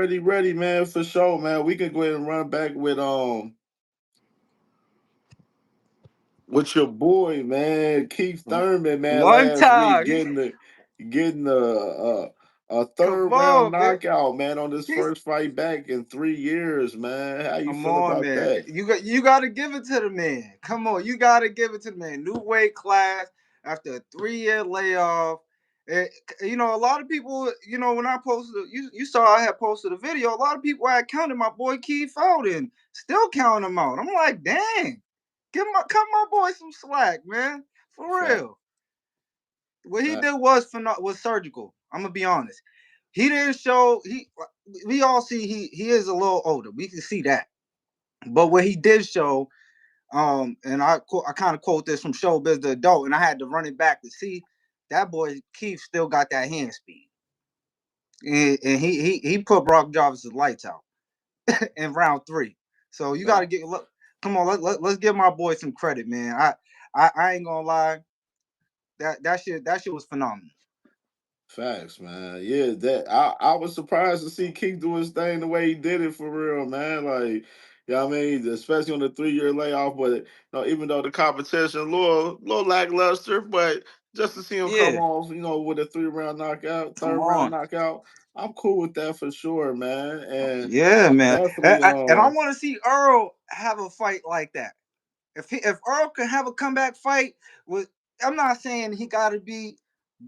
Ready, man, for sure, man. We can go ahead and run back with your boy, man, Keith Thurman, man, One last week time, getting a come third round on, man. knockout, man, on this He's, first fight back in 3 years, man. How you come feel on, about man. that? You got to give it to the man. Come on, you got to give it to the man. New weight class after a 3 year layoff. Eh, a lot of people, when I posted, you saw I had posted a video. A lot of people had counted my boy Keith out and still counting him out. I'm like, dang, cut my boy some slack, man, for Fact, real. What he fact. did was surgical. I'm gonna be honest. He didn't show he. We all see he is a little older. We can see that. But what he did show, and I kind of quote this from Showbiz the Adult, and I had to run it back to see that boy Keith still got that hand speed, and he put Brock Jarvis' lights out in round three. So you got to Fact. get look. Come on, let's give my boy some credit, man. I ain't gonna lie, that shit was phenomenal. Facts, man. Yeah, that I was surprised to see Keith do his thing the way he did it for real, man. Like, I mean, especially on the 3 year layoff, but even though the competition a little lackluster, but just to see him come Yeah, off, with a 3 round knockout, come third round on. knockout, I'm cool with that for sure, man. And Yeah, I'm man. definitely And I want to see Earl have a fight like that. If Earl can have a comeback fight with, I'm not saying he got to be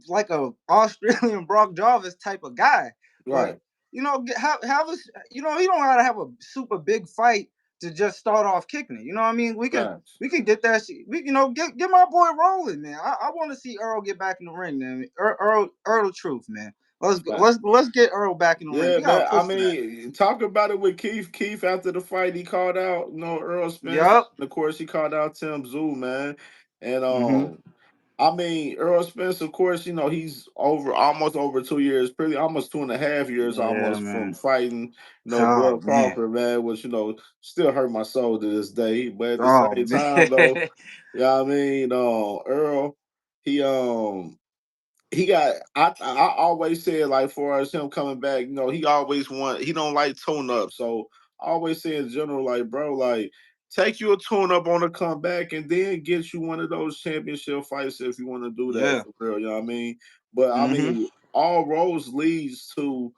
like a Australian Brock Jarvis type of guy, but right. have us. He don't gotta have a super big fight to just start off kicking it. You know what I mean? Facts. We could get that shit. Get my boy rolling, man. I want to see Earl get back in the ring, man. Earl the truth, man. Let's get Earl back in the ring. Yeah, We gotta man. I push for that. mean, talk about it with Keith. Keith after the fight, he called out, Errol Spence. Yup. And of course, he called out Tim Zoo, man. And Mm-hmm. I mean, Errol Spence, of course, he's almost over 2 years, pretty almost 2.5 years Yeah, almost from man. fighting, Oh Bud man. Crawford, man, which, still hurt my soul to this day. But at the Oh same man. time, though, yeah, I mean, Earl, he he got I always said like for us him coming back, he don't like tune up. So I always say in general, like bro, like take you a tune up on a comeback and then get you one of those championship fights if you want to do that Yeah. for real, you know what I mean? But I Mm-hmm. mean, all roads leads to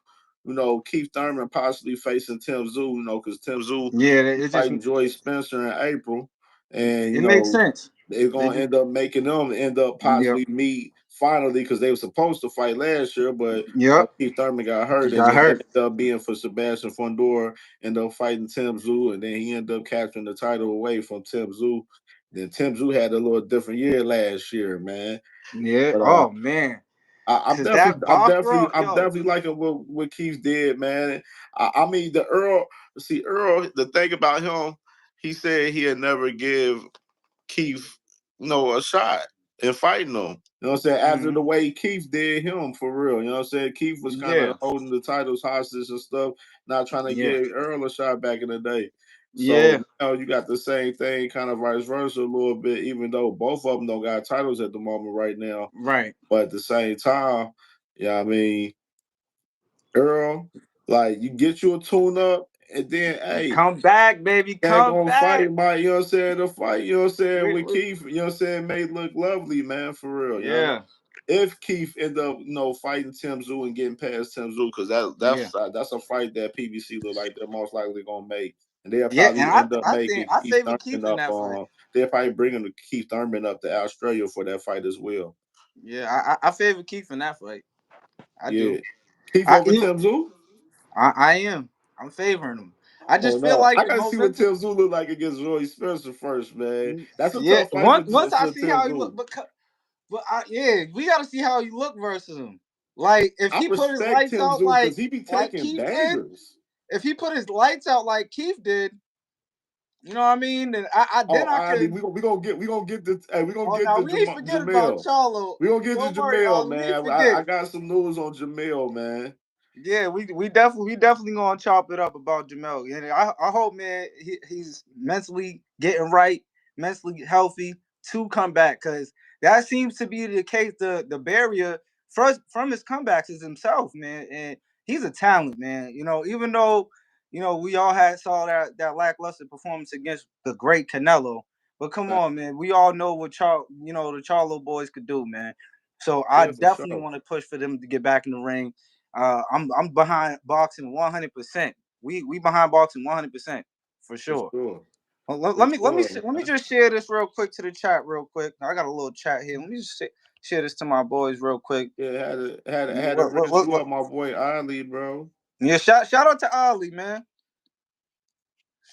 Keith Thurman possibly facing Tim Zoo, because Tim Zoo Yeah. fighting Joy Spencer in April, and It makes sense. they're They gonna just end up making them end up Yep. possibly meet finally because they were supposed to fight last year, but Yep. Keith Thurman got hurt, He and got then hurt. ended up being for Sebastian Fondor, ended up fighting Tim Zoo, and then he ended up capturing the title away from Tim Zoo. Then Tim Zoo had a little different year last year, man. Yeah. But Oh man. I'm Cause that definitely, boxer, I'm yo. definitely liking what Keith did, man. I mean, the Earl. See, Earl. The thing about him, he said he'd never give Keith, a shot in fighting him. You know what I'm saying? After Mm-hmm. the way Keith did him for real. You know what I'm saying? Keith was kind of Yeah. holding the titles hostage and stuff, not trying to Yeah. give Earl a shot back in the day. So Yeah. now you got the same thing, kind of vice versa a little bit, even though both of them don't got titles at the moment right now. Right. But at the same time, yeah, I mean, Earl, like you get you a tune up, and then hey, Come back, baby. ain't Come gonna fight back. my, you know what I'm saying, the fight, you know what I'm saying, with We, Keith, you know what I'm saying, may look lovely, man, for real. You know what I mean? yeah. If Keith end up, fighting Tim Zoo and getting past Tim Zoo, because Yeah. that's a fight that PBC look like they're most likely gonna make. And they'll Yeah. And probably end up I think making I Keith favor Keith Thurman in up that fight. on they'll probably bring him to Keith Thurman up to Australia for that fight as well. Yeah. I favor Keith in that fight. I Yeah. do. Keith I over you, Tim Zoo? I am. I'm favoring him. I Oh just feel no, like I in gotta see what November. Tim Zoo look like against Roy Spencer first, man. That's a Yeah. tough fight Once I for see Tim how he look, Zoo. yeah, we got to see how he look versus him. Like if I he put his respect lights Tim out Zoo because he be like taking Keith did, bangers. if he put his lights out like Keith did, you know what I mean? Then I Oh, then I Adi, can. we gonna get the hey, we gonna Oh, get now the we ain't forget about Jamel. Charlo. We gonna get the Don't worry, Jamel, Ollie, we ain't man. forget. I got some news on Jamel, man. Yeah, we definitely gonna chop it up about Jamel. And I hope, man, he's mentally getting right, mentally healthy to come back, because that seems to be the case. The barrier first from his comebacks is himself, man. And he's a talent, man. You know, even though we all saw that lackluster performance against the great Canelo, but come Right. on, man, we all know what the Charlo boys could do, man. So I Yeah, for definitely sure. want to push for them to get back in the ring. I'm behind boxing 100%. We behind boxing 100% for For sure. sure. Well, For let me sure. just share this real quick to the chat real quick. I got a little chat here. Let me just share this to my boys real quick. Yeah, had to What, raise you what, up, my boy Ali, bro. Yeah, shout out to Ali, man.